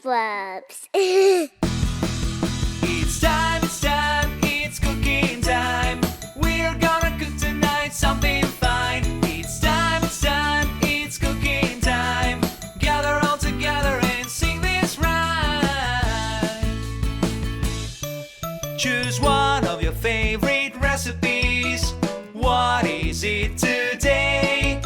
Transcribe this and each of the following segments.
Blubs. It's time, it's cooking time. We're gonna cook tonight something fine. It's time, it's cooking time. Gather all together and sing this rhyme. Choose one of your favorite recipes. What is it today?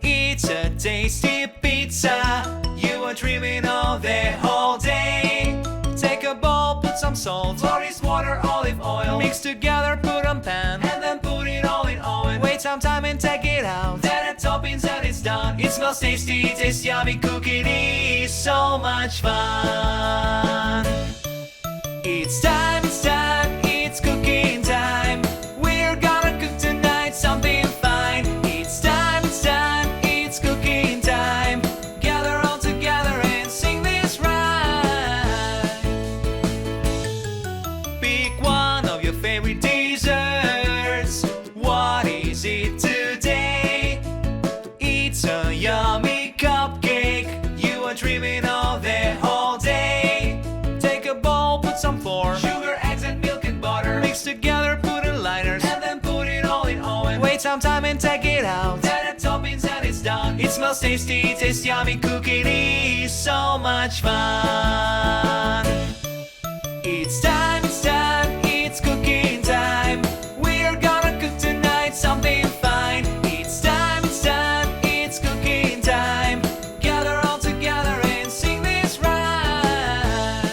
It's a tasty pizza. You are dreaming of the whole day. Take a bowl, put some salt, flourish, water, olive oil. Mix together, put on pan, and then put it all in oven. Wait some time and take it out. Then add toppings and it's done. It smells tasty, it tastes yummy. Cooking is so much fun. It's time, it's cooking time. We're gonna cook tonight something fine. It's time, it's cooking time. Gather all together and sing this rhyme. Pick one of your favorite desserts. What is it today? It's a yummy cupcake. You are dreaming of the whole day. Take a bowl, put some flour, sugar, eggs, and milk and butter. Mix together, put in liners, and then put it all in oven. Wait some time and take it out. Then add toppings and it's done. It smells tasty, it tastes yummy. Cooking is so much fun. It's time, it's cooking time. We're gonna cook tonight something fine. It's time, it's cooking time. Gather all together and sing this rhyme.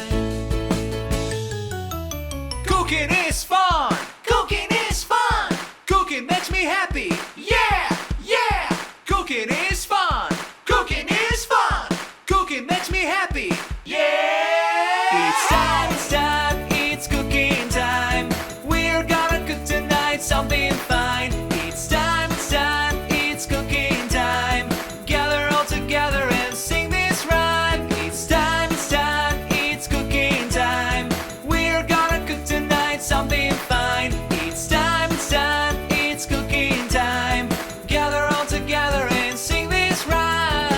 Cooking is fun! Cooking is fun! Cooking makes me happy! Yeah! Cooking is fun! Cooking is fun! Cooking makes me happy! Yeah! It's time, it's cooking time. We're gonna cook tonight something fine. It's time, it's cooking time. Gather all together and sing this rhyme. It's time, it's cooking time. We're gonna cook tonight something fine. It's time, it's cooking time. Gather all together and sing this rhyme.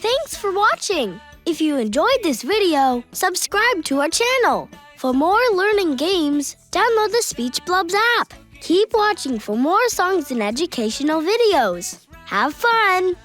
Thanks for watching. If you enjoyed this video, subscribe to our channel. For more learning games, download the Speech Blubs app. Keep watching for more songs and educational videos. Have fun!